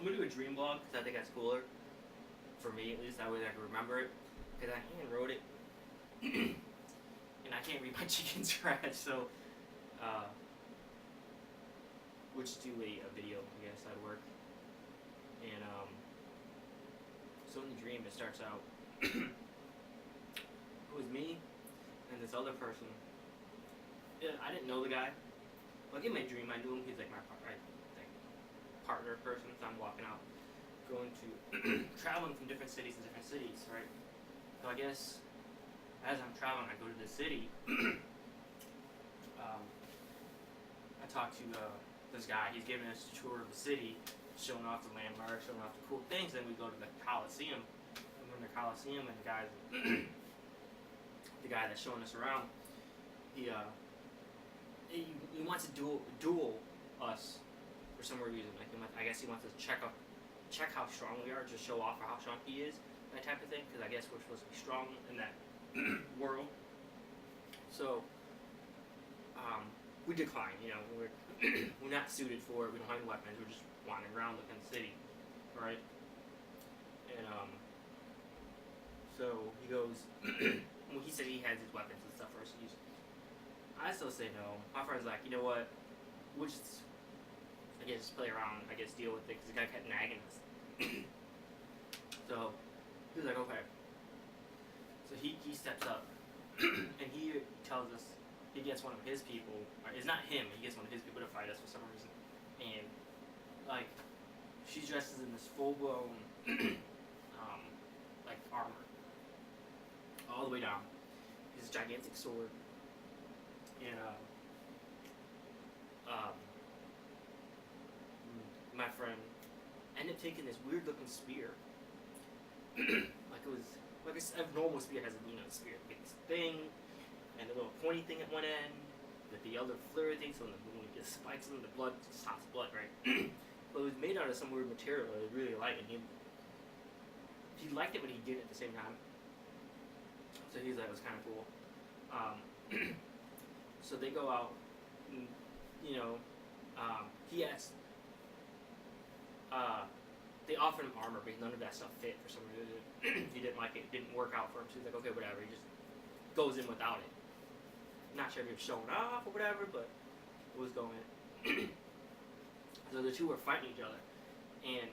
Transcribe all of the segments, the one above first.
I'm gonna do a dream blog because I think that's cooler. For me, at least, that way I can remember it. Because I hand wrote it, and I can't read my chicken scratch, so we'll just do a video. I guess that'd work. And so in the dream, it starts out. It was me and this other person. Yeah, I didn't know the guy. Like in my dream, I knew him. He's like my partner person. So I'm walking out, going to traveling from different cities to different cities, right? So I guess as I'm traveling, I go to the city. I talk to this guy. He's giving us a tour of the city, showing off the landmarks, showing off the cool things. Then we go to the Coliseum. We're in the Coliseum, and the guy, the guy that's showing us around, he wants to duel us for some reason. Like I guess he wants to check how strong we are, just show off how strong he is, that type of thing. Because I guess we're supposed to be strong in that world. So we decline. You know, we're not suited for it. We don't have any weapons. We're just wandering around looking at the city, right? And so he goes. Well, he said he has his weapons and stuff for us to use. I still say no. My friend's like, you know what? We'll just, I guess, play around. I guess deal with it because the guy kept nagging us. So he was like, okay. So he steps up and he tells us he gets one of his people. Or it's not him. He gets one of his people to fight us for some reason. And like, she dresses in this full blown like armor, all the way down. His gigantic sword. And my friend ended up taking this weird looking spear. Like it was like a normal spear has a spear, this thing, and the little pointy thing at one end, with the other flare thing, so when it gets spikes in the blood, it stops blood, right? But it was made out of some weird material that I really liked, and he liked it, but he did it at the same time. So he's like, it was kind of cool. So they go out, and, he asked, they offered him armor, but none of that stuff fit for some reason. He didn't like it. It didn't work out for him, so he's like, okay, whatever. He just goes in without it. Not sure if he was showing off or whatever, but it was going in. So the two were fighting each other. And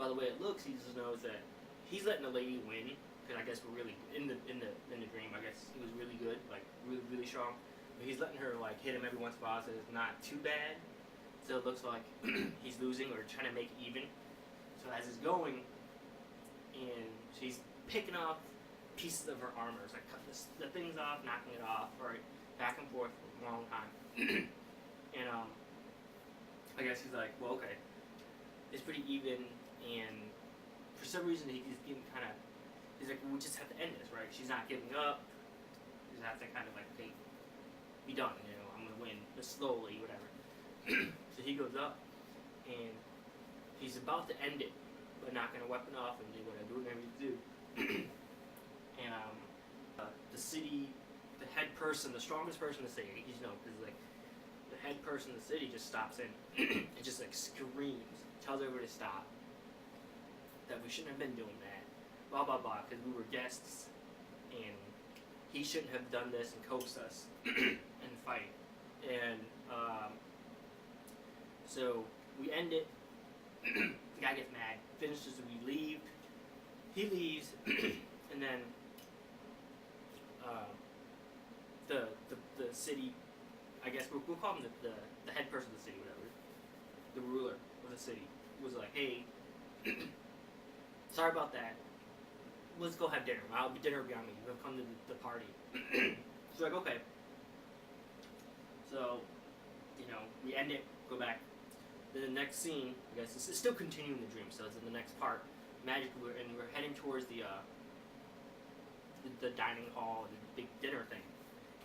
by the way it looks, he just knows that he's letting the lady win, because I guess we're really in the dream. I guess he was really good, like really really strong. But he's letting her like hit him every once in a while, so it's not too bad. So it looks like he's losing or trying to make it even. So as it's going, and she's picking off pieces of her armor, it's like cutting the things off, knocking it off, right, back and forth for a long time. And I guess he's like, well, okay, it's pretty even, and for some reason he's getting kind of. He's like, we just have to end this, right? She's not giving up. We just have to kind of like, okay, be done. I'm gonna win, but slowly, whatever. So he goes up, and he's about to end it, but not gonna weapon off and do what I need to do. And the city, the head person, the strongest person in the city, because like the head person in the city just stops in and just like screams, tells everybody to stop, that we shouldn't have been doing that, blah blah blah, because we were guests, and he shouldn't have done this and coaxed us and fight. And so we end it. The guy gets mad, finishes, we leave. He leaves, and then the city, I guess we'll call him the head person of the city, whatever, the ruler of the city, was like, hey, sorry about that. Let's go have dinner. Dinner will be on me. You'll come to the party. So like, okay. So, we end it, go back. Then the next scene, I guess, it's still continuing the dream, so it's in the next part. Magically, we're heading towards the dining hall, the big dinner thing.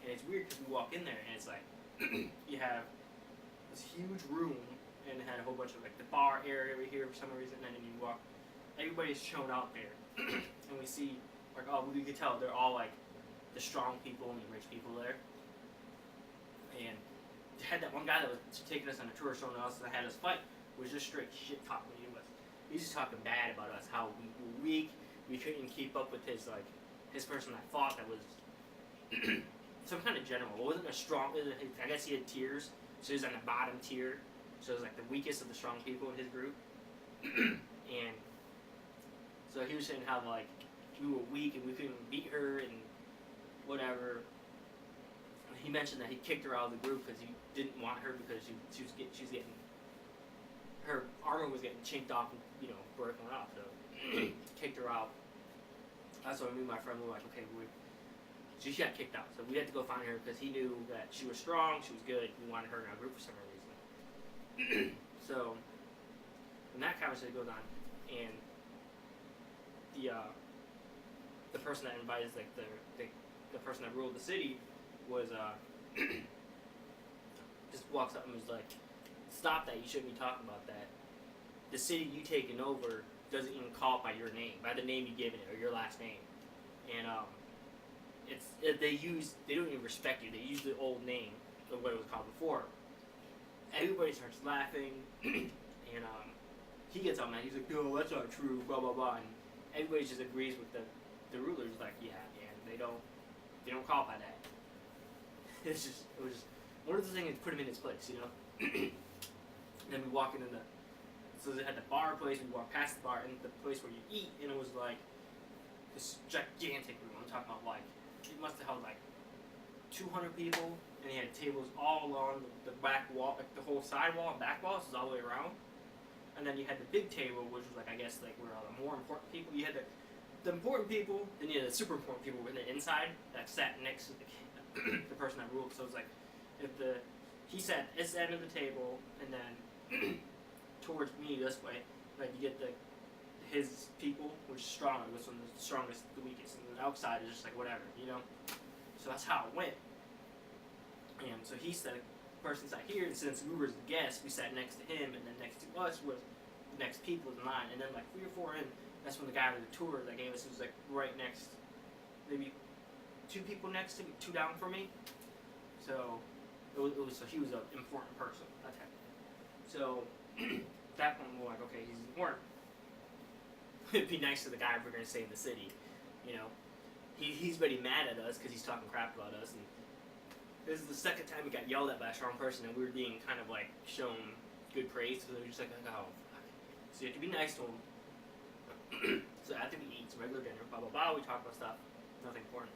And it's weird because we walk in there, and it's like, you have this huge room, and it had a whole bunch of, like, the bar area over here for some reason, and then you walk, everybody's shown out there. And we see, like, we could tell they're all, like, the strong people and the rich people there. And they had that one guy that was taking us on a tour showing us that had us fight. was just straight shit talking to us. He was just talking bad about us, how we were weak, we couldn't keep up with his person that fought that was some kind of general. It wasn't a strong. I guess he had tiers, so he was on the bottom tier. So it was like the weakest of the strong people in his group. And so he was saying how like we were weak and we couldn't beat her and whatever. He mentioned that he kicked her out of the group because he didn't want her because she was getting her armor was getting chinked off and broken off. So kicked her out. That's when me and my friend were like, okay, she got kicked out. So we had to go find her because he knew that she was strong, she was good. We wanted her in our group for some reason. So when that conversation goes on, and the person that invited, like the person that ruled the city, was just walks up and was like, "Stop that! You shouldn't be talking about that. The city you taking over doesn't even call it by your name, by the name you given it or your last name, and they don't even respect you. They use the old name of what it was called before." Everybody starts laughing, and he gets on that. He's like, "No, that's not true." Blah blah blah, and everybody just agrees with the rulers. Like, yeah, and they don't call it by that. It was just one of the things that put him in his place, And then we walk into so they had the bar place. We walked past the bar and the place where you eat, and it was like this gigantic room. I'm talking about like it must have held like 200 people, and he had tables all along the back wall, like the whole side wall and back wall, so it was all the way around. And then you had the big table, which was like, I guess, like where all the more important people. You had the important people, then you had the super important people in the inside that sat next to the person that ruled. So it was like, he sat at this end of the table, and then towards me this way, like you get his people, which is stronger, which one is the strongest, the weakest, and the outside is just like whatever, So that's how it went. And so he said, the person sat here, and since we were the guests, we sat next to him, and then next to us was the next people in line. And then like 3 or 4 in, that's when the guy with the tour that gave us was like right next, maybe 2 people next to me, 2 down from me. So so he was an important person at that time. So at that point we're like, okay, he's important. It'd be nice to the guy if we're gonna stay in the city, He's already mad at us because he's talking crap about us, and this is the second time we got yelled at by a strong person, and we were being kind of like shown good praise. So they were just like, oh, fuck. So you have to be nice to him. So after we eat some regular dinner, blah blah blah, we talk about stuff, nothing important.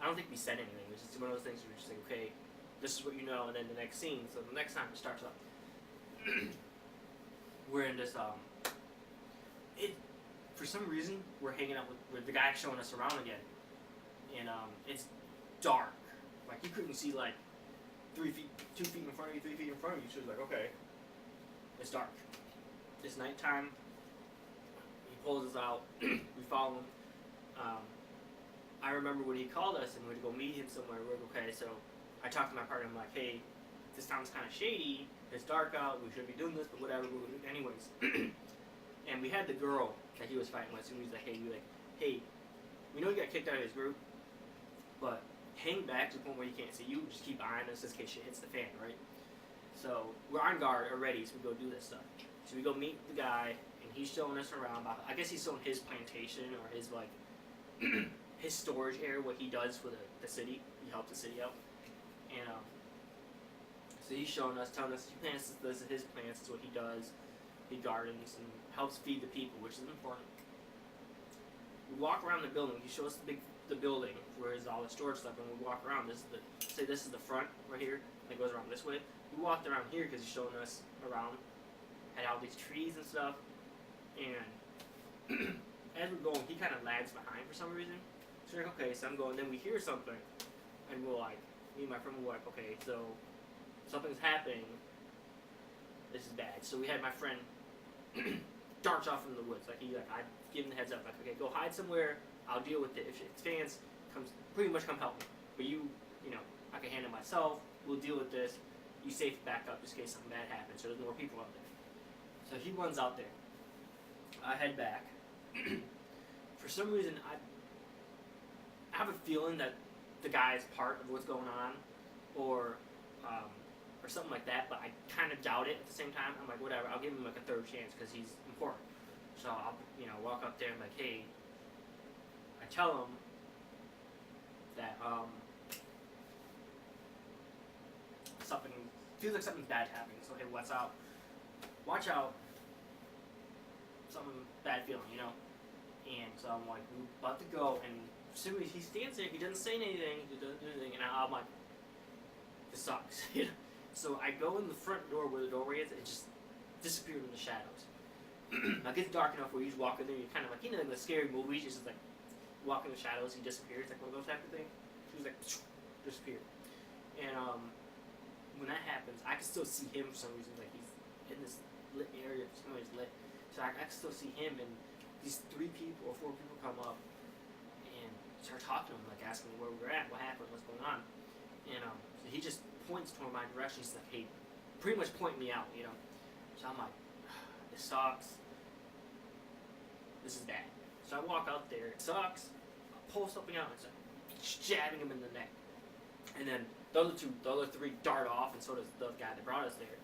I don't think we said anything. It was just one of those things where we're just like, okay, this is what you know, and then the next scene. So the next time it starts up, we're in this for some reason we're hanging out with the guy showing us around again, and it's dark. Like you couldn't see like 2 feet in front of you, 3 feet in front of you. So it was like, okay, it's dark. It's nighttime. He pulls us out. We follow him. I remember when he called us and we had to go meet him somewhere. We're like, okay, so I talked to my partner. I'm like, hey, this town's kind of shady. It's dark out. We shouldn't be doing this, but whatever. Anyways, and we had the girl that he was fighting with. And he was like, hey, we know you got kicked out of his group, but hang back to the point where he can't see you. Just keep eyeing us in case shit hits the fan, right? So we're on guard already, so we go do this stuff. So we go meet the guy, and he's showing us around. I guess he's showing his plantation or his like his storage area, what he does for the city. He helps the city out, and so he's showing us, telling us he plants this is his plants. It's what he does. He gardens and helps feed the people, which is important. We walk around the building. He shows us the building where is all the storage stuff, and we walk around. This is the front right here, and it goes around this way. We walked around here because he's showing us around. Had all these trees and stuff, and as we're going, he kind of lags behind for some reason. So we're like, okay, so I'm going. Then we hear something, and we're like, me and my friend were like, okay, so something's happening. This is bad. So we had my friend darts off into the woods. Like I give him the heads up. Like, okay, go hide somewhere. I'll deal with it. If it expands, pretty much come help me. But I can handle myself. We'll deal with this. You safe back up just in case something bad happens. So there's more people out there. So he runs out there. I head back. For some reason, I have a feeling that the guy is part of what's going on, or or something like that. But I kind of doubt it at the same time. I'm like, whatever, I'll give him like a third chance because he's important. So I'll, walk up there and like, hey, I tell him that something feels like something's bad happening. So hey, what's up? Watch out. Something bad feeling, And so I'm like, we're about to go, and as soon as he stands there, he doesn't say anything, he doesn't do anything, and I'm like, this sucks. So I go in the front door where the doorway is, and it just disappeared in the shadows. Now it gets dark enough where you just walk in there, you're kind of like, in the scary movies, just like, walk in the shadows, he disappears, like one of those type of things. He was like, disappeared. And when that happens, I can still see him for some reason, like he's in this lit area, for some reason lit. So I can still see him, and these 3 people or 4 people come up and start talking to him, like asking where we're at, what happened, what's going on. And so he just points toward my direction. He's like, hey, pretty much point me out, So I'm like, this sucks. This is bad. So I walk out there. It sucks. I pull something out and start jabbing him in the neck. And then the other 3 dart off, and so does the guy that brought us there.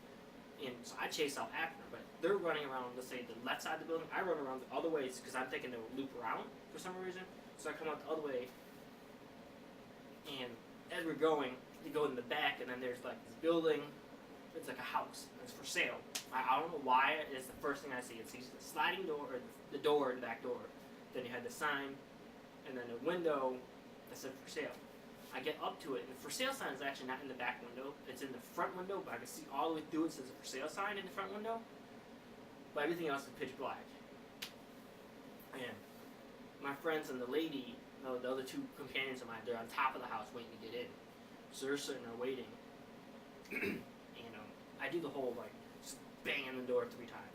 And so I chase out after them, but they're running around, let's say, the left side of the building. I run around the other way because I'm thinking they'll loop around for some reason. So I come out the other way, and as we're going, we go in the back, and then there's like this building. It's like a house. It's for sale. I don't know why. It's the first thing I see. It's the sliding door, or the door, the back door. Then you had the sign, and then a window that said for sale. I get up to it, and the for sale sign is actually not in the back window. It's in the front window, but I can see all the way through it. Says a for sale sign in the front window, but everything else is pitch black. And my friends and the lady, the other 2 companions of mine, they're on top of the house waiting to get in. So they're sitting there waiting. And I do the whole like just banging the door 3 times.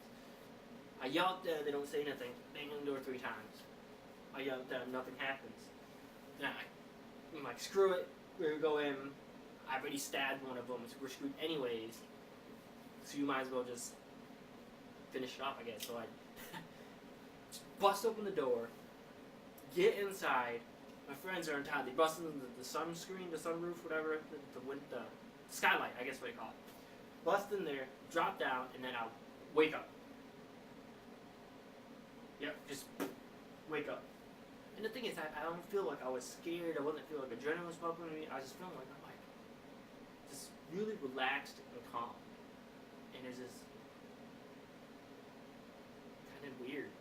I yell at them, they don't say anything. Bang on the door 3 times. I yell at them, nothing happens. Then I'm like, screw it, we're gonna go in. I've already stabbed one of them, so we're screwed anyways. So you might as well just finish it off, I guess. So I just bust open the door, get inside. My friends are on top. They bust in the sunscreen, the sunroof, whatever, the skylight, I guess what you call it. Bust in there, drop down, and then I'll wake up. Yep, just wake up. And the thing is, I don't feel like I was scared. I wasn't feeling like adrenaline was pumping in me. I was just feeling like I'm like just really relaxed and calm. And it's just kind of weird,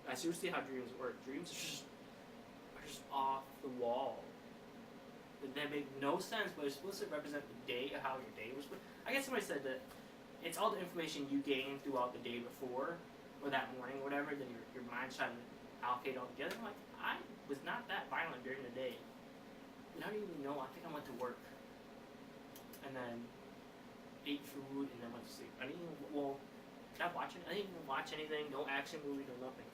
I seriously how dreams work. Dreams are just off the wall. That make no sense, but it's supposed to represent the day of how your day was. I guess somebody said that it's all the information you gain throughout the day before, or that morning, or whatever. Then your mind's trying to allocate all together. I'm like, I was not that violent during the day. I don't even know. I think I went to work, and then ate food, and then went to sleep. I didn't even I didn't even watch anything. No action movie, no nothing.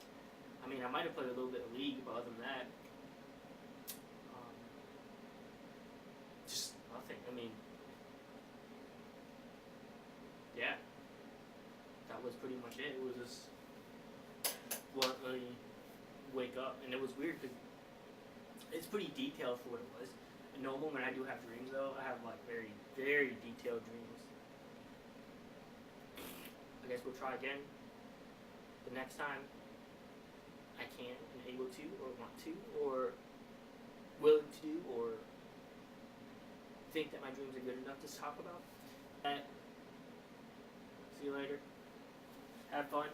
I mean, I might have played a little bit of League, but other than that, just nothing. I mean, yeah, that was pretty much it. It was just bluntly wake up, and it was weird because it's pretty detailed for what it was. And normally when I do have dreams, though, I have like very, very detailed dreams. I guess we'll try again the next time I can and able to, or want to, or willing to do, or think that my dreams are good enough to talk about. See you later. Have fun.